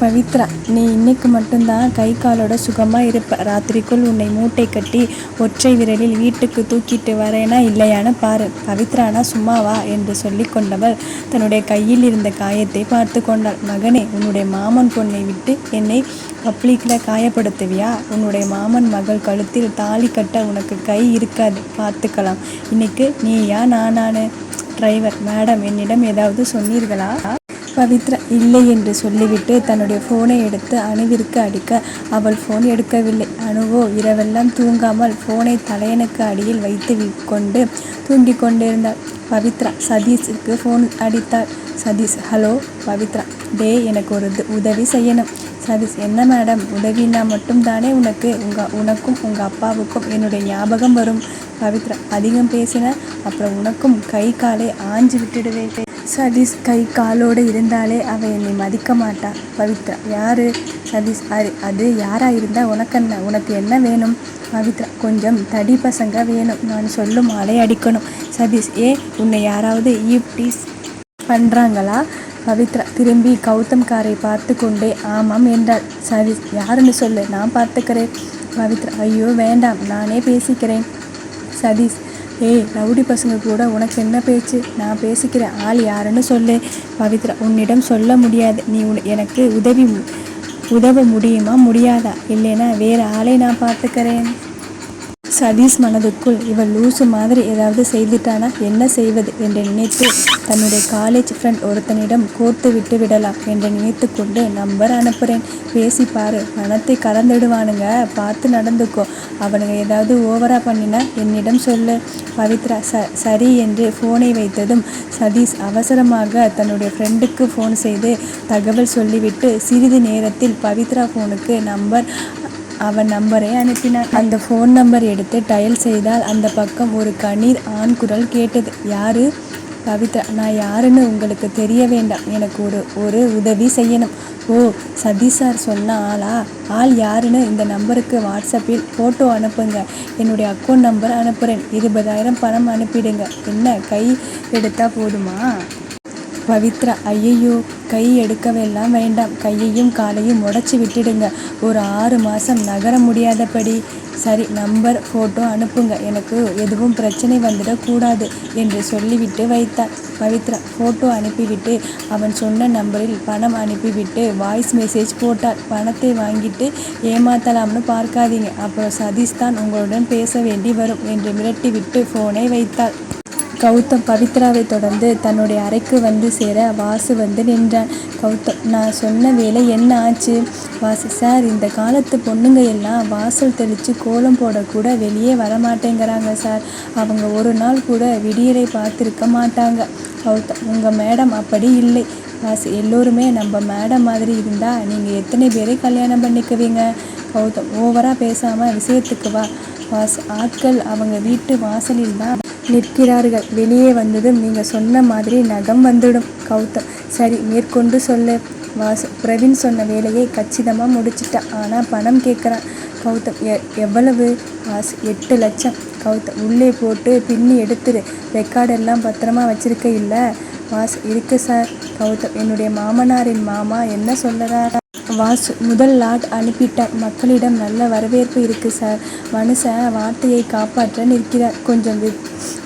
பவித்ரா, நீ இன்னைக்கு மட்டும்தான் கை காலோட சுகமாக இருப்ப. ராத்திரிக்குள் உன்னை மூட்டை கட்டி ஒற்றை விரலில் வீட்டுக்கு தூக்கிட்டு வரேனா இல்லையான்னு பாரு. பவித்ரானா சும்மாவா என்று சொல்லி கொண்டவள் தன்னுடைய கையில் இருந்த காயத்தை பார்த்து கொண்டாள். மகனே, உன்னுடைய மாமன் பொண்ணை விட்டு என்னை பப்ளிக்கில் காயப்படுத்துவியா? உன்னுடைய மாமன் மகள் கழுத்தில் தாலி கட்ட உனக்கு கை இருக்காது, பார்த்துக்கலாம். இன்னைக்கு நீயா நானானு? டிரைவர் மேடம், என்னிடம் ஏதாவது சொன்னீர்களா? பவித்ரா இல்லை என்று சொல்லிவிட்டு தன்னுடைய ஃபோனை எடுத்து அணுவிற்கு அடிக்க அவள் ஃபோன் எடுக்கவில்லை. அணுவோ இரவெல்லாம் தூங்காமல் ஃபோனை தலையணுக்கு அடியில் வைத்து கொண்டு தூங்கிக் கொண்டிருந்தாள். பவித்ரா சதீஷுக்கு ஃபோன் அடித்தாள். சதீஷ், ஹலோ. பவித்ரா, டே, எனக்கு ஒரு உதவி செய்யணும். சதீஷ், என்ன மேடம்? உதவினா மட்டும் தானே உனக்கும் உங்கள் அப்பாவுக்கும் என்னுடைய ஞாபகம் வரும். பவித்ரா, அதிகம் பேசின அப்புறம் உனக்கும் கை காலை ஆஞ்சு விட்டுடுவேன். சதீஷ், கை காலோடு இருந்தாலே அவ என்னை மதிக்க மாட்டா. பவித்ரா, யாரு? சதீஷ், அது யாரா இருந்தா உனக்கு என்ன வேணும்? பவித்ரா, கொஞ்சம் தடி பசங்க வேணும். நான் சொல்லும் ஆளை அடிக்கணும். சதீஷ், உன்னை யாராவது ஈவ்டீஸ் பண்ணுறாங்களா? பவித்ரா திரும்பி கௌதம் காரை பார்த்து கொண்டே ஆமாம் என்றாள். சதீஷ், யாருன்னு சொல்லு, நான் பார்த்துக்கிறேன். பவித்ரா, ஐயோ வேண்டாம், நானே பேசிக்கிறேன். சதீஷ், ரவுடி பசங்க கூட உனக்கு என்ன பேச்சு? நான் பேசிக்கிறேன், ஆள் யாருன்னு சொல்லு. பவித்ரா, உன்னிடம் சொல்ல முடியாது. நீ எனக்கு உதவ முடியுமா முடியாதா? இல்லைன்னா வேறு ஆளை நான் பார்த்துக்கிறேன். சதீஷ் மனதுக்குள் இவள் லூசு மாதிரி ஏதாவது செய்துட்டானா என்ன செய்வது என்று நினைத்து தன்னுடைய காலேஜ் ஃப்ரெண்ட் ஒருத்தனிடம் கோர்த்து விட்டு விடலாம் என்று நினைத்து கொண்டு நம்பர் அனுப்புகிறேன், பேசிப்பாரு. பணத்தை கலந்துடுவானுங்க, பார்த்து நடந்துக்கோ. அவனுங்க ஏதாவது ஓவராக பண்ணினா என்னிடம் சொல்லு. பவித்ரா சரி என்று ஃபோனை வைத்ததும் சதீஷ் அவசரமாக தன்னுடைய ஃப்ரெண்டுக்கு ஃபோன் செய்து தகவல் சொல்லிவிட்டு சிறிது நேரத்தில் பவித்ரா ஃபோனுக்கு அவன் நம்பரை அனுப்பினான். அந்த ஃபோன் நம்பர் எடுத்து டயல் செய்தால் அந்த பக்கம் ஒரு கண்ணீர் ஆண் குரல் கேட்டது. யாரு? பவித்ரா, நான் யாருன்னு உங்களுக்கு தெரிய வேண்டாம். எனக்கு ஒரு உதவி செய்யணும். ஓ, சதீஷ் சார் சொன்ன ஆளா? ஆள் யாருன்னு இந்த நம்பருக்கு வாட்ஸ்அப்பில் ஃபோட்டோ அனுப்புங்க. என்னுடைய அக்கௌண்ட் நம்பர் அனுப்புகிறேன். 20,000 பணம் அனுப்பிடுங்க. என்ன, கை எடுத்தா போதுமா? பவித்ரா, ஐயையோ, கை எடுக்கவெல்லாம் வேண்டாம். கையையும் காலையும் உடச்சி விட்டுடுங்க. ஒரு 6 மாதம் நகர முடியாதபடி. சரி, நம்பர் ஃபோட்டோ அனுப்புங்க. எனக்கு எதுவும் பிரச்சனை வந்துடக்கூடாது என்று சொல்லிவிட்டு வைத்தாள். பவித்ரா ஃபோட்டோ அனுப்பிவிட்டு அவன் சொன்ன நம்பரில் பணம் அனுப்பிவிட்டு வாய்ஸ் மெசேஜ் போட்டாள். பணத்தை வாங்கிட்டு ஏமாத்தலாம்னு பார்க்காதீங்க, அப்புறம் சதீஷ் தான் உங்களுடன் பேச வேண்டி வரும் என்று மிரட்டிவிட்டு ஃபோனை வைத்தாள். கௌதம் பவித்ராவை தொடர்ந்து தன்னுடைய அறைக்கு வந்து சேர வாசு வந்து நின்றான். கௌதம், நான் சொன்ன வேலை என்ன ஆச்சு? வாசு, சார், இந்த காலத்து பொண்ணுங்க எல்லாம் வாசல் தெளித்து கோலம் போடக்கூட வெளியே வரமாட்டேங்கிறாங்க சார். அவங்க ஒரு நாள் கூட விடியலை பார்த்துருக்க மாட்டாங்க. கௌதம், உங்கள் மேடம் அப்படி இல்லை. வாசு, எல்லோருமே நம்ம மேடம் மாதிரி இருந்தால் நீங்கள் எத்தனை பேரை கல்யாணம் பண்ணிக்குவீங்க? கௌதம், ஓவராக பேசாமல் விஷயத்துக்கு வா. வாசு, ஆட்கள் அவங்க வீட்டு வாசலில் தான் நிற்கிறார்கள். வெளியே வந்ததும் நீங்கள் சொன்ன மாதிரி நகம் வந்துடும். கௌதம், சரி, மேற்கொண்டு சொல்லு. வாசு, பிரவீன் சொன்ன வேலையை கச்சிதமாக முடிச்சிட்டான். ஆனால் பணம் கேட்குறான். கௌதம், எவ்வளவு? வாசு, 8 லட்சம். கௌதம், உள்ளே போட்டு பின்னி எடுத்துரு. ரெக்கார்டெல்லாம் பத்திரமா வச்சிருக்க இல்லை? வாசு, இருக்கு சார். கௌதம், என்னுடைய மாமனாரின் மாமா என்ன சொல்லறார்? வாசு, முதல் லாட் அனுப்பிட்டார். மக்களிடம் நல்ல வரவேற்பு இருக்குது சார். மனுஷன் வார்த்தையை காப்பாற்ற நிற்கிறார். கொஞ்சம்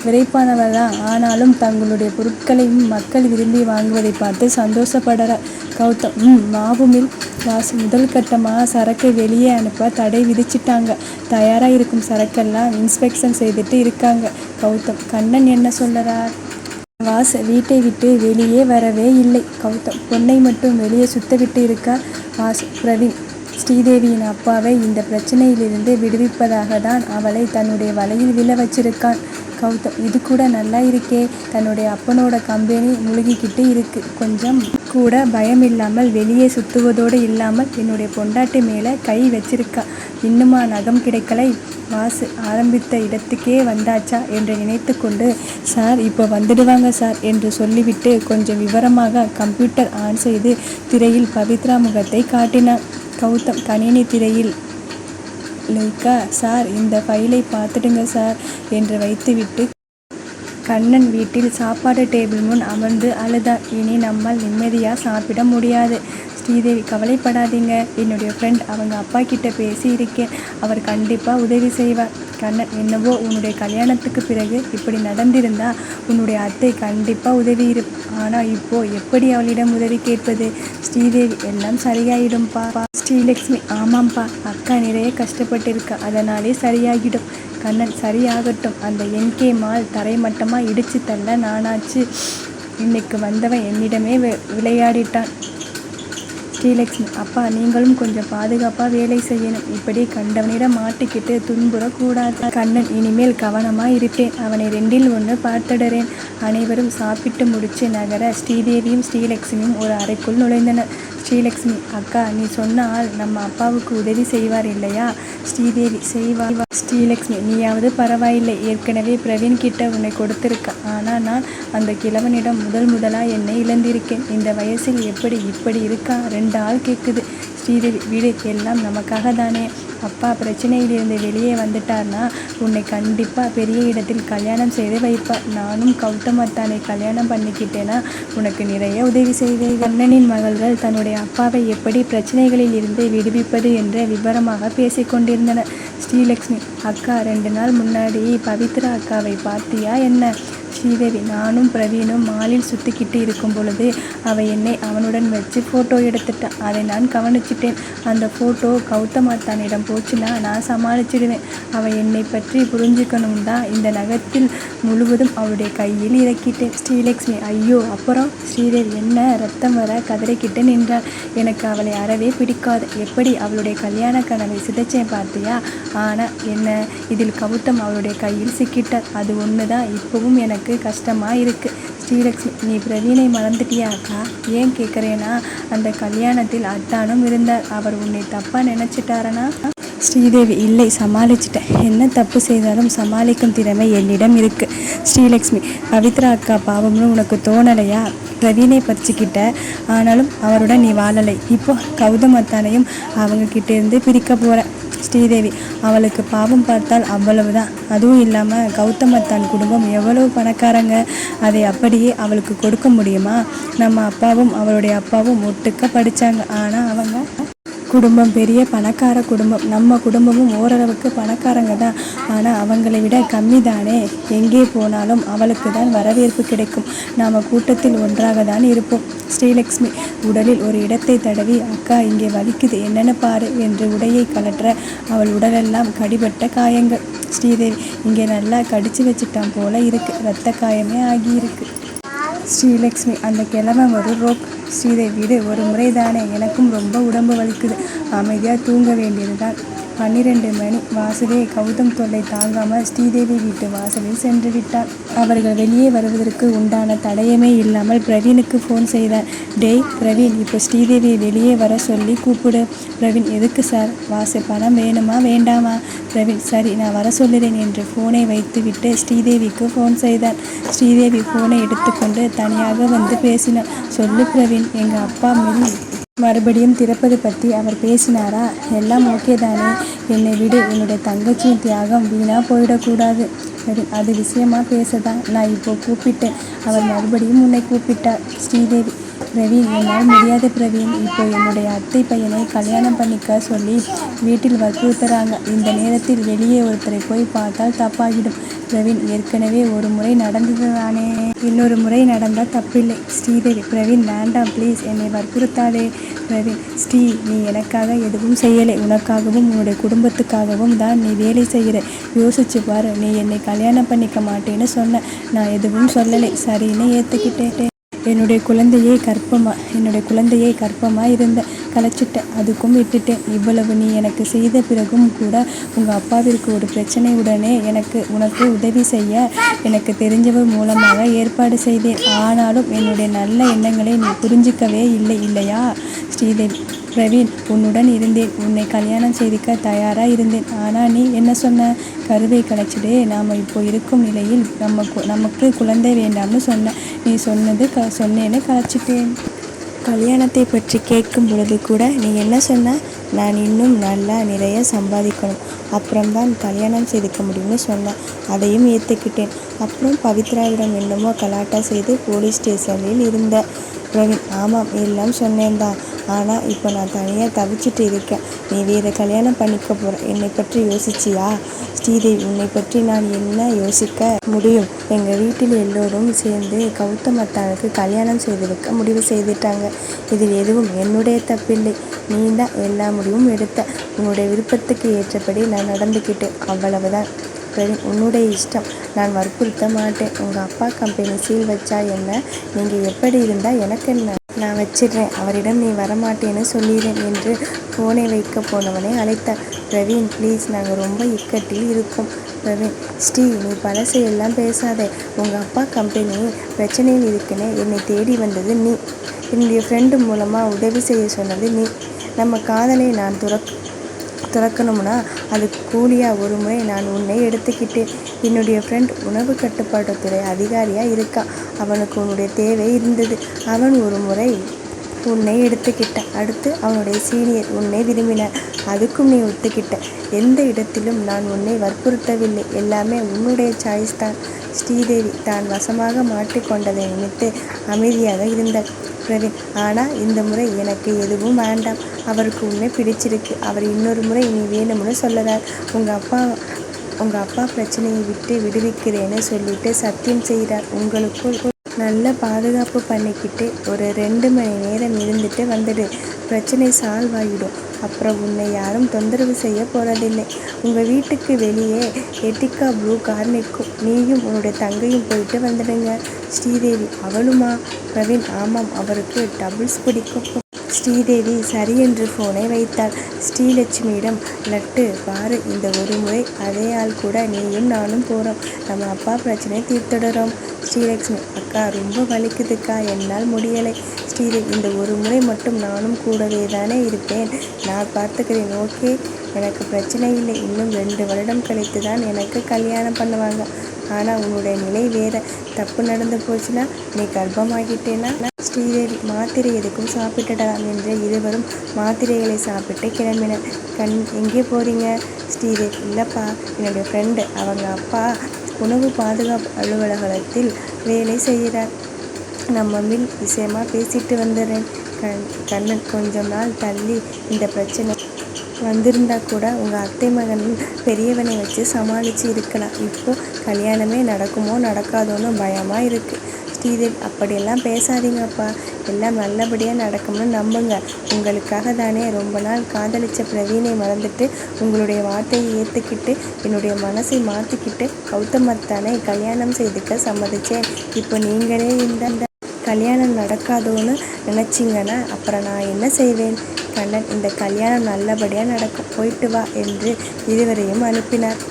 விரைப்பானவர் தான், ஆனாலும் தங்களுடைய பொருட்களையும் மக்கள் விரும்பி வாங்குவதை பார்த்து சந்தோஷப்படுறார். கௌதம், மாவுமில். வாசு, முதல் கட்டமாக சரக்கை வெளியே அனுப்ப தடை விதிச்சிட்டாங்க. தயாராக இருக்கும் சரக்கெல்லாம் இன்ஸ்பெக்ஷன் செய்துட்டு இருக்காங்க. கௌதம், கண்ணன் என்ன சொல்கிறார்? வாசு, வீட்டை விட்டு வெளியே வரவே இல்லை. கௌதம், பொண்ணை மட்டும் வெளியே சுத்த விட்டு இருக்கார். வாசு, பிரவீன் ஸ்ரீதேவியின் அப்பாவை இந்த பிரச்சனையிலிருந்து விடுவிப்பதாக தான் அவளை தன்னுடைய வலையில் விழ வச்சிருக்கான். கௌதம், இது கூட நல்லா இருக்கே. தன்னுடைய அப்பனோட கம்பெனி முழுகிக்கிட்டு இருக்கு. கொஞ்சம் கூட பயம் இல்லாமல் வெளியே சுற்றுவதோடு இல்லாமல் என்னுடைய பொண்டாட்டி மேலே கை வச்சிருக்கா. இன்னுமா நகம் கிடைக்கலை? வாசு, ஆரம்பித்த இடத்துக்கே வந்தாச்சா என்று நினைத்து கொண்டு, சார், இப்போ வந்துடுவாங்க சார் என்று சொல்லிவிட்டு கொஞ்சம் விவரமாக கம்ப்யூட்டர் ஆன் செய்து திரையில் பவித்ரா முகத்தை காட்டினான். கௌதம் கணினி திரையில் லைக்கா, சார், இந்த ஃபைலை பார்த்துடுங்க சார் என்று வைத்துவிட்டு கண்ணன் வீட்டில் சாப்பாடு டேபிள் முன் அமர்ந்து அழுதார். இனி நம்மால் நிம்மதியாக சாப்பிட முடியாது. ஸ்ரீதேவி கவலைப்படாதீங்க, என்னுடைய ஃப்ரெண்ட் அவங்க அப்பா கிட்ட பேசியிருக்கேன், அவர் கண்டிப்பாக உதவி செய்வார். கண்ணன் என்னவோ உன்னுடைய கல்யாணத்துக்கு பிறகு இப்படி நடந்திருந்தா உன்னுடைய அத்தை கண்டிப்பாக உதவி ஆனால் இப்போ எப்படி அவளிடம் உதவி கேட்பது? ஸ்ரீதேவி எல்லாம் சரியாயிடும்பா. ஸ்ரீலக்ஷ்மி ஆமாம்ப்பா, அக்கா நிறைய கஷ்டப்பட்டிருக்கா, அதனாலே சரியாகிடும். கண்ணன் சரியாகட்டும், அந்த என்கே மால் தரைமட்டமாக இடிச்சு தள்ள நானாச்சு. இன்னைக்கு வந்தவன் என்னிடமே விளையாடிட்டான். ஸ்ரீலக்ஷ்மி அப்பா, நீங்களும் கொஞ்சம் பாதுகாப்பாக வேலை செய்யணும், இப்படி கண்டவனிடம் மாட்டிக்கிட்டு துன்புறக்கூடாது. கண்ணன் இனிமேல் கவனமாக இருப்பேன், அவனை 2இல் 1 பார்த்துடுறேன். அனைவரும் சாப்பிட்டு முடிச்சு நகர ஸ்ரீதேவியும் ஸ்ரீலக்ஷ்மியும் ஒரு அறைக்குள் நுழைந்தனர். ஸ்ரீலக்ஷ்மி அக்கா, நீ சொன்ன ஆள் நம்ம அப்பாவுக்கு உதவி செய்வார் இல்லையா? ஸ்ரீதேவி செய்வார். ஸ்ரீலக்ஷ்மி நீயாவது பரவாயில்லை, ஏற்கனவே பிரவீன் கிட்ட உன்னை கொடுத்துருக்க. ஆனால் நான் அந்த கிழவனிடம் முதலாக என்னை இழந்திருக்கேன். இந்த வயசில் எப்படி இப்படி இருக்கா? 2 ஆள் கேட்குது. ஸ்ரீதேவி வீடு எல்லாம் நமக்காக தானே. அப்பா பிரச்சனையிலிருந்து வெளியே வந்துட்டார்னா உன்னை கண்டிப்பாக பெரிய இடத்தில் கல்யாணம் செய்து வைப்பார். நானும் கௌதமத்தானை கல்யாணம் பண்ணிக்கிட்டேன்னா உனக்கு நிறைய உதவி செய்வேன். கண்ணனின் மகள்கள் தன்னுடைய அப்பாவை எப்படி பிரச்சனைகளில் இருந்து விடுவிப்பது என்ற விவரமாக பேசிக்கொண்டிருந்தனர். ஸ்ரீலக்ஷ்மி அக்கா, 2 நாள் முன்னாடி பவித்ரா அக்காவை பார்த்தியா என்ன? ஸ்ரீதேவி நானும் பிரவீனும் மாலில் சுற்றிக்கிட்டு இருக்கும் பொழுது அவள் என்னை அவனுடன் வச்சு ஃபோட்டோ எடுத்துட்டான், அதை நான் கவனிச்சிட்டேன். அந்த ஃபோட்டோ கௌதமத்தானிடம் போச்சுன்னா நான் சமாளிச்சிடுவேன். அவள் என்னை பற்றி புரிஞ்சுக்கணும் தான் இந்த நகத்தில் முழுவதும் அவளுடைய கையில் இறக்கிட்டேன். ஸ்ரீலக்ஷ்மி ஐயோ அப்புறம்? ஸ்ரீதேவி என்ன ரத்தம் வர கதறிக்கிட்டு நின்றாள். எனக்கு அவளை அறவே பிடிக்காது, எப்படி அவளுடைய கல்யாண கனவை சிதைச்சேன் பார்த்தியா? ஆனால் என்ன, இதில் கௌதம் அவளுடைய கையில் சிக்கிட்டார், அது ஒன்று தான் இப்போவும் எனக்கு கஷ்டமாக இருக்குது. ஸ்ரீலக்ஷ்மி நீ பிரவீனை மறந்துட்டியாக்கா? ஏன் கேட்குறேன்னா அந்த கல்யாணத்தில் அத்தானும் இருந்தார், அவர் உன்னை தப்பாக நினச்சிட்டாரனா? ஸ்ரீதேவி இல்லை, சமாளிச்சிட்டேன். என்ன தப்பு செய்தாலும் சமாளிக்கும் திறமை என்னிடம் இருக்குது. ஸ்ரீலக்ஷ்மி பவித்ரா அக்கா பாவம்னு உனக்கு தோணலையா? பிரவீனை பறிச்சுக்கிட்ட, ஆனாலும் அவருடன் நீ வாழலை. இப்போ கௌதமத்தானையும் அவங்க கிட்டேருந்து பிரிக்க போகிற. ஸ்ரீதேவி அவளுக்கு பாவம் பார்த்தால் அவ்வளவுதான். அதுவும் இல்லாமல் கௌதமத்தான் குடும்பம் எவ்வளவு பணக்காரங்க, அதை அப்படியே அவளுக்கு கொடுக்க முடியுமா? நம்ம அப்பாவும் அவளுடைய அப்பாவும் ஒட்டுக்க படித்தாங்க, ஆனால் அவங்க குடும்பம் பெரிய பணக்கார குடும்பம். நம்ம குடும்பமும் ஓரளவுக்கு பணக்காரங்க தான், ஆனால் அவங்களை விட கம்மி தானே. எங்கே போனாலும் அவளுக்கு தான் வரவேற்பு கிடைக்கும், நாம் கூட்டத்தில் ஒன்றாக தான் இருப்போம். ஸ்ரீலக்ஷ்மி உடலில் ஒரு இடத்தை தடவி அக்கா இங்கே வலிக்குது என்னென்னு பாரு என்று உடையை கலற்ற அவள் உடலெல்லாம் கடிபட்ட காயங்கள். ஸ்ரீதேவி இங்கே நல்லா கடிச்சு வச்சுட்டான் போல இருக்கு, இரத்த காயமே ஆகியிருக்கு. ஸ்ரீலக்ஷ்மி அந்த கிழவன் ஒரு ரோப். ஸ்ரீதேவி விடு, ஒரு முறை தானே, எனக்கும் ரொம்ப உடம்பு வலிக்குது, அமைதியாக தூங்க வேண்டியதுதான். 12 மணி. வாசுதே கௌதம் தொல்லை தாங்காமல் ஸ்ரீதேவி வீட்டு வாசலில் சென்று விட்டார். அவர்கள் வெளியே வருவதற்கு உண்டான தடயமே இல்லாமல் பிரவீனுக்கு ஃபோன் செய்தார். டேய் பிரவீன், இப்போ ஸ்ரீதேவியை வெளியே வர சொல்லி கூப்பிடு. பிரவீன் எதுக்கு சார்? வாசு பணம் வேணுமா வேண்டாமா? பிரவீன் சரி, நான் வர சொல்லுறேன் என்று ஃபோனை வைத்துவிட்டு ஸ்ரீதேவிக்கு ஃபோன் செய்தார். ஸ்ரீதேவி ஃபோனை எடுத்துக்கொண்டு தனியாக வந்து பேசினார். சொல்லு பிரவீன், எங்கள் அப்பா மறுபடியும் திறப்பது பற்றி அவர் பேசினாரா? எல்லாம் ஓகே தானே? என்னை விடு, என்னுடைய தங்கச்சியின் தியாகம் வீணாக போயிடக்கூடாது. அது விஷயமா பேசதான் நான் இப்போ கூப்பிட்டேன். அவர் மறுபடியும் உன்னை கூப்பிட்டார். ஸ்ரீதேவி பிரவீன் என்னால் முடியாது பிரவீன், இப்போ என்னுடைய அத்தை பையனை கல்யாணம் பண்ணிக்க சொல்லி வீட்டில் வற்புறுத்துறாங்க. இந்த நேரத்தில் வெளியே ஒருத்தரை போய் பார்த்தால் தப்பாகிடும். பிரவீன் ஏற்கனவே ஒரு முறை நடந்தது தானே, இன்னொரு முறை நடந்தால் தப்பில்லை. ஸ்ரீதேவி பிரவீன் வேண்டாம் ப்ளீஸ், என்னை வற்புறுத்தாதே. பிரவீன் ஸ்ரீ, நீ எனக்காக எதுவும் செய்யலை, உனக்காகவும் உன்னுடைய குடும்பத்துக்காகவும் தான் நீ வேலை செய்கிற. யோசிச்சு பாரு, நீ என்னை கல்யாணம் பண்ணிக்க மாட்டேன்னு சொன்ன, நான் எதுவும் சொல்லலை, சரின்னு ஏற்றுக்கிட்டேன். என்னுடைய குழந்தையை கர்ப்பமாக இருந்த கலைச்சிட்டேன், அதுக்கும் விட்டுட்டேன். இவ்வளவு நீ எனக்கு செய்த பிறகும் கூட உங்கள் அப்பாவிற்கு ஒரு பிரச்சனை உடனே உனக்கு உதவி செய்ய எனக்கு தெரிஞ்சவர் மூலமாக ஏற்பாடு செய்தேன். ஆனாலும் என்னுடைய நல்ல எண்ணங்களை நீ புரிஞ்சிக்கவே இல்லை இல்லையா? ஸ்ரீதேவி பிரவீன் உன்னுடன் இருந்தேன், உன்னை கல்யாணம் செய்திக்க தயாராக இருந்தேன். ஆனால் நீ என்ன சொன்ன? கருவை கலைச்சிடு, நாம் இப்போ இருக்கும் நிலையில் நமக்கு குழந்தை வேண்டாம்னு சொன்ன. நீ சொன்னேன்னு கலைச்சிட்டேன். கல்யாணத்தை பற்றி கேட்கும் பொழுது கூட நீ என்ன சொன்ன? நான் இன்னும் நல்லா நிறைய சம்பாதிக்கணும், அப்புறம்தான் கல்யாணம் செய்துக்க முடியும்னு சொன்னேன். அதையும் ஏற்றுக்கிட்டேன். அப்புறம் பவித்ராவிடம் என்னமோ கலாட்டா செய்து போலீஸ் ஸ்டேஷனில் இருந்த. பிரவீன் ஆமாம், எல்லாம் சொன்னேன் தான். ஆனால் இப்போ நான் தனியாக தவிச்சிட்டு இருக்கேன். நீ வேறு கல்யாணம் பண்ணிக்க போகிற. என்னை பற்றி யோசிச்சியா? ஸ்ரீதேவி, உன்னை பற்றி நான் என்ன யோசிக்க முடியும்? எங்கள் வீட்டில் எல்லோரும் சேர்ந்து கௌதம் அத்தானுக்கு கல்யாணம் செய்து வைக்க முடிவு செய்துட்டாங்க. இதில் எதுவும் என்னுடைய தப்பில்லை. நீ தான் எல்லா முடிவும் எடுத்த. உன்னுடைய விருப்பத்துக்கு ஏற்றபடி நான் நடந்துக்கிட்டேன், அவ்வளவுதான். பிரவீன், உன்னுடைய இஷ்டம். நான் வற்புறுத்த மாட்டேன். உங்கள் அப்பா கம்பெனி சீல் வச்சா என்ன? நீங்கள் எப்படி இருந்தால் எனக்கு என்ன? நான் வச்சிடுறேன். அவரிடம் நீ வரமாட்டேன்னு சொல்லிடுறேன் என்று ஃபோனை வைக்க போனவனை அழைத்தார். பிரவீன், ப்ளீஸ், நாங்கள் ரொம்ப இக்கட்டில் இருக்கோம். பிரவீன், ஸ்ரீ, நீ பழசையெல்லாம் பேசாதே. உங்கள் அப்பா கம்பெனி பிரச்சனையில் இருக்குன்னு என்னை தேடி வந்தது நீ. என்னுடைய ஃப்ரெண்டு மூலமாக உதவி செய்ய சொன்னது நீ. நம்ம காதலை நான் துறக்கணும்னா அது கூலியாக ஒரு முறை நான் உன்னை எடுத்துக்கிட்டேன். என்னுடைய ஃப்ரெண்ட் உணவு கட்டுப்பாட்டுத்துறை அதிகாரியாக இருக்கான். அவனுக்கு உன்னுடைய தேவை இருந்தது. அவன் ஒரு முறை உன்னை எடுத்துக்கிட்டான். அடுத்து அவனுடைய சீனியர் உன்னை விரும்பினார். அதுக்கும் நீ ஒத்துக்கிட்ட. எந்த இடத்திலும் நான் உன்னை வற்புறுத்தவில்லை. எல்லாமே உன்னுடைய சாய்ஸ் தான். ஸ்ரீதேவி தான் வசமாக மாட்டிக்கொண்டதை நினைத்து அமைதியாக இருந்தாள். பிரவீன், ஆனால் இந்த முறை எனக்கு எதுவும் வேண்டாம். அவருக்கு உன்னை பிடிச்சிருக்கு. அவர் இன்னொரு முறை நீ வேணும்னு சொல்லறார். உங்கள் அப்பா பிரச்சனையை விட்டு விடுவிக்கிறேன்னு சொல்லிட்டு சத்தியம் செய்கிறார். உங்களுக்குள் நல்ல பாதுகாப்பு பண்ணிக்கிட்டு ஒரு 2 மணி நேரம் இருந்துட்டு வந்துடு. பிரச்சனை சால்வ் ஆகிடும். அப்புறம் உன்னை யாரும் தொந்தரவு செய்ய போகிறதில்லை. உங்கள் வீட்டுக்கு வெளியே எட்டிகா ப்ளூ கார் நிற்கும். நீயும் உன்னுடைய தங்கையும் போயிட்டு வந்துடுங்க. ஸ்ரீதேவி, அவளுமா? பிரவீன், ஆமாம், அவருக்கு டபுள்ஸ் பிடிக்கும். ஸ்ரீதேவி சரி என்று ஃபோனை வைத்தாள். ஸ்ரீலட்சுமியிடம், லட்டு பாரு, இந்த ஒரு முறை அதே ஆள் கூட நீயும் நானும் போகிறோம். நம்ம அப்பா பிரச்சனை தீர்த்துடுறோம். ஸ்ரீலட்சுமி, அக்கா ரொம்ப வலிக்குதுக்கா, என்னால் முடியலை. ஸ்ரீதேவி, இந்த ஒரு முறை மட்டும் நானும் கூடவே தானே இருப்பேன். நான் பார்த்துக்கிறேன். ஓகே, எனக்கு பிரச்சனை இல்லை. இன்னும் 2 வருடம் கழித்து தான் எனக்கு கல்யாணம் பண்ணுவாங்க. ஆனால் உன்னுடைய நிலை வேற. தப்பு நடந்து போச்சுன்னா, நீ கர்ப்பமாகிட்டேன்னா? ஸ்ரீதேவி, மாத்திரை எதுக்கும் சாப்பிட்டுடலாம் என்று இருவரும் மாத்திரைகளை சாப்பிட்டு கிளம்பினர். எங்கே போகிறீங்க? ஸ்ரீதேவி, இல்லைப்பா, என்னுடைய ஃப்ரெண்டு, அவங்க அப்பா உணவு பாதுகாப்பு அலுவலகத்தில் வேலை செய்கிறார். நம்ம மில் விஷயமாக பேசிட்டு வந்துடுறேன். கண்ணன், கொஞ்சம் நாள் தள்ளி இந்த பிரச்சனை வந்திருந்தா கூட உங்கள் அத்தை மகன் பெரியவனை வச்சு சமாளித்து இருக்கலாம். இப்போது கல்யாணமே நடக்குமோ நடக்காதோன்னு பயமாக இருக்குது. ஸ்ரீதேவி, அப்படியெல்லாம் பேசாதீங்கப்பா. எல்லாம் நல்லபடியாக நடக்கும்னு நம்புங்க. உங்களுக்காக தானே ரொம்ப நாள் காதலிச்ச பிரவீனை மறந்துட்டு உங்களுடைய வார்த்தையை ஏற்றுக்கிட்டு என்னுடைய மனசை மாற்றிக்கிட்டு கௌதம் அத்தானை கல்யாணம் செய்துக்க சம்மதிச்சேன். இப்போ நீங்களே இந்த கல்யாணம் நடக்காதோன்னு நினச்சிங்கன்னா அப்புறம் நான் என்ன செய்வேன்? கண்ணன், இந்த கல்யாணம் நல்லபடியாக நடக்கும், போயிட்டு வா என்று இருவரையும் அனுப்பினார்.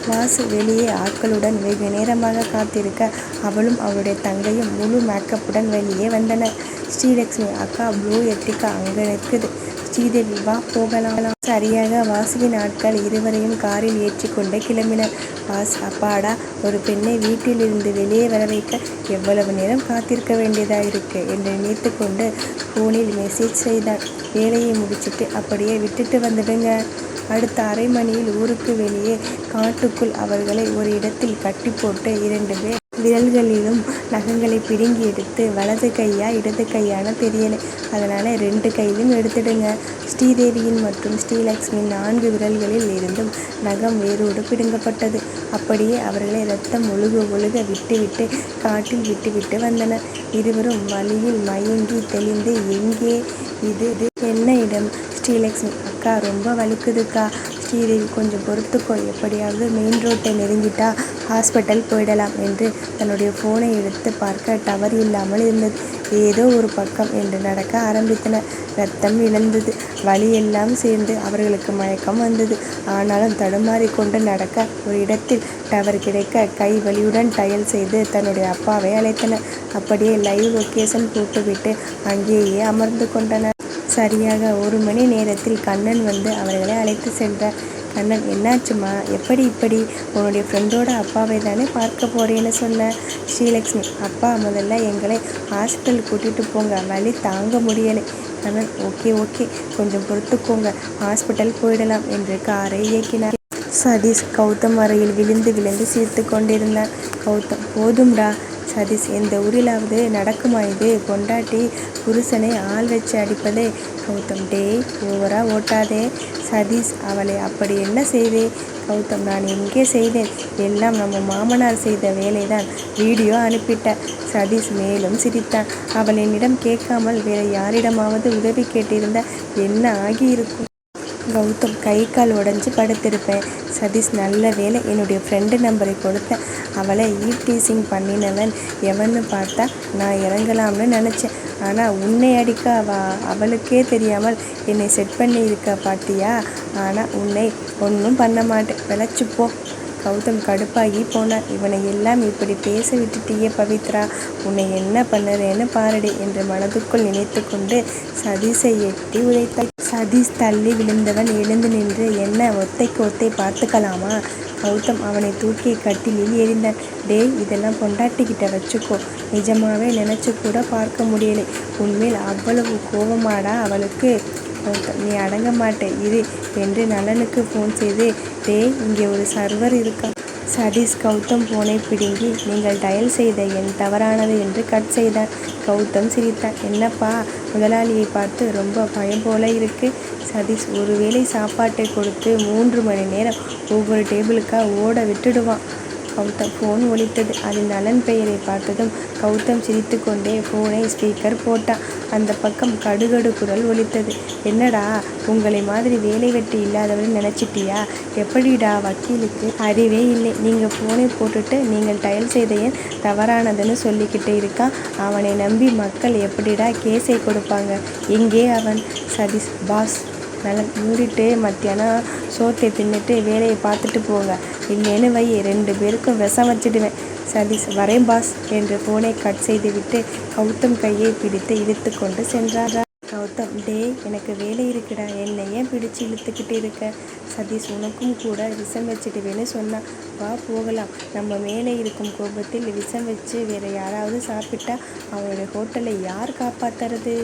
வாசு வெளியே ஆட்களுடன் வெகு நேரமாக காத்திருக்க அவளும் அவளுடைய தங்கையும் முழு மேக்கப்புடன் வெளியே வந்தனர். ஸ்ரீலட்சுமி, அக்கா ப்ளூ எட்டிக்கா அங்கே நிற்குது. ஸ்ரீதேவி, வா போகலாம். சரியாக வாசுவின் ஆட்கள் இருவரையும் காரில் ஏற்றிக்கொண்டு கிளம்பினர். வாசு, அப்பாடா, ஒரு பெண்ணை வீட்டிலிருந்து வெளியே வர வைக்க எவ்வளவு நேரம் காத்திருக்க வேண்டியதாக இருக்கு என்று நினைத்து கொண்டு ஃபோனில் மெசேஜ் செய்தாள். வேலையை முடிச்சுட்டு அப்படியே விட்டுட்டு வந்துடுங்க. அடுத்த அரை மணியில் ஊருக்கு வெளியே காட்டுக்குள் அவர்களை ஒரு இடத்தில் கட்டி போட்டு 2 பேர் விரல்களிலும் நகங்களை பிடுங்கி எடுத்து வலது கையா இடது கையான தெரியலை. அதனால் 2 கையிலும் எடுத்துடுங்க. ஸ்ரீதேவியின் மற்றும் ஸ்ரீலட்சுமியின் 4 விரல்களில் இருந்தும் நகம் வேரோடு பிடுங்கப்பட்டது. அப்படியே அவர்களை இரத்தம் ஒழுக விட்டுவிட்டு காட்டில் விட்டுவிட்டு வந்தனர். இருவரும் வழியில் மயங்கி தெளிந்து, எங்கே இது என்ன இடம்? ஸ்ரீலட்சுமி, அக்கா ரொம்ப வலிக்குதுக்கா. ஸ்ரீதேவி, கொஞ்சம் பொறுத்துக்கோ, எப்படியாவது மெயின் ரோட்டை நெருங்கிட்டா ஹாஸ்பிட்டல் போயிடலாம் என்று தன்னுடைய ஃபோனை எடுத்து பார்க்க டவர் இல்லாமல் இருந்தது. ஏதோ ஒரு பக்கம் என்று நடக்க ஆரம்பித்தனர். ரத்தம் இழந்தது. வலியெல்லாம் சேர்ந்து அவர்களுக்கு மயக்கம் வந்தது. ஆனாலும் தடுமாறிக்கொண்டு நடக்க ஒரு இடத்தில் டவர் கிடைக்க கை வலியுடன் டயல் செய்து தன்னுடைய அப்பாவை அழைத்தனர். அப்படியே லைவ் லொக்கேஷன் போட்டுவிட்டு அங்கேயே அமர்ந்து கொண்டனர். சரியாக 1 மணி நேரத்தில் கண்ணன் வந்து அவர்களை அழைத்து சென்றார். கண்ணன், என்னாச்சுமா? இப்படி உன்னுடைய ஃப்ரெண்டோட அப்பாவை தானே பார்க்க போகிறேன்னு சொன்ன? ஸ்ரீலட்சுமி, அப்பா முதல்ல எங்களை ஹாஸ்பிட்டல் கூட்டிகிட்டு போங்க, வலி தாங்க முடியலை. கண்ணன், ஓகே, கொஞ்சம் பொறுத்துக்கோங்க, ஹாஸ்பிட்டல் போயிடலாம் என்று காரை இயக்கினார். சதீஷ் கௌதம் அறையில் விழுந்து சிரித்து கொண்டிருந்தார். கௌதம், போதும்டா, சதீஷ், எந்த ஊரிலாவது நடக்குமா இது? பொண்டாட்டி புருஷனை ஆள் வச்சு அடிப்பதே. கௌதம், டேய், ஓவரா ஓட்டாதே. சதீஷ், அவளை அப்படி என்ன செய்வே? கௌதம், நான் எங்கே செய்தேன்? எல்லாம் நம்ம மாமனார் செய்த வேலைதான். வீடியோ அனுப்பிட்ட. சதீஷ் மேலும் சிரித்தான். அவள் என்னிடம் கேட்காமல் வேற யாரிடமாவது உதவி கேட்டிருந்தா என்ன ஆகியிருக்கும்? கௌதம், கை கால் உடஞ்சி படுத்திருப்பேன். சதீஷ், நல்ல வேலை என்னுடைய ஃப்ரெண்டு நம்பரை கொடுத்தேன். அவளை டீசிங் பண்ணினவன் எவன்னு பார்த்தா நான் இறங்கலாம்னு நினச்சேன். ஆனால் உன்னை அடிக்க அவளுக்கே தெரியாமல் என்னை செட் பண்ணி இருக்க பாத்தியா? ஆனால் உன்னை ஒன்றும் பண்ண மாட்டேன், விளைச்சிப்போ. கௌதம் கடுப்பாகி போனார். இவனை எல்லாம் இப்படி பேச விட்டுட்டியே பவித்ரா, உன்னை என்ன பண்ணுறேன்னு பாரடி என்று மனதுக்குள் நினைத்து கொண்டு சதீஷை எட்டி உதைத்தாள். சதீஷ் தள்ளி விழுந்தவன் எழுந்து நின்று, என்ன ஒத்தைக்கு ஒத்தை பார்த்துக்கலாமா? கௌதம் அவனை தூக்கி கட்டிலில் எறிந்தான். டேய், இதெல்லாம் பொண்டாட்டிக்கிட்ட வச்சுக்கோ. நிஜமாவே நினச்சி கூட பார்க்க முடியலை. உன்மேல் அவ்வளவு கோபமாடா அவளுக்கு? கௌதம், நீ அடங்க மாட்டே இரு என்று நலனுக்கு ஃபோன் செய்து, டேய், இங்கே ஒரு சர்வர் இருக்கா. சதீஷ் கௌதம் போனை பிடுங்கி, நீங்கள் டயல் செய்த எண் தவறானது என்று கட் செய்தான். கௌதம் சிரித்தான். என்னப்பா, முதலாளியை பார்த்து ரொம்ப பயம் போல இருக்கு. சதீஷ், ஒருவேளை சாப்பாட்டை கொடுத்து 3 மணி நேரம் ஒவ்வொரு டேபிளுக்கா ஓட விட்டுடுவான். கௌதம் ஃபோன் ஒலித்தது. அதில் நலன் பெயரை பார்த்ததும் கௌதம் சிரித்து கொண்டே ஃபோனை ஸ்பீக்கர் போட்டான். அந்த பக்கம் கடுகடு குரல் ஒலித்தது. என்னடா, உங்களை மாதிரி வேலை வெட்டி இல்லாதவன்னு நினச்சிட்டியா? எப்படிடா, வக்கீலுக்கு அறிவே இல்லை. நீங்கள் ஃபோனை போட்டுட்டு நீங்கள் டயல் செய்த எண் தவறானதுன்னு சொல்லிக்கிட்டு இருக்கான். அவனை நம்பி மக்கள் எப்படிடா கேஸை கொடுப்பாங்க? எங்கே அவன்? சதீஷ், பாஸ். நலன், மூடிட்டு மத்தியானம் சோத்தை தின்னுட்டு வேலையை பார்த்துட்டு போங்க. இல்லைன்னு வை, 2 பேருக்கும் விஷம் வச்சிடுவேன். சதீஷ், வரேன் பாஸ் என்று ஃபோனை கட் செய்துவிட்டு கௌதம் கையை பிடித்து இழுத்து கொண்டு சென்றார். கௌதம், டேய், எனக்கு வேலை இருக்குடா, என்னை ஏன் பிடிச்சி இழுத்துக்கிட்டு இருக்க? சதீஷ், உனக்கும் கூட விஷம் வச்சிடுவேன்னு சொன்னான். வா போகலாம். நம்ம மேலே இருக்கும் கோபத்தில் விஷம் வச்சு வேற யாராவது சாப்பிட்டா அவனுடைய ஹோட்டலை யார் காப்பாத்துறது?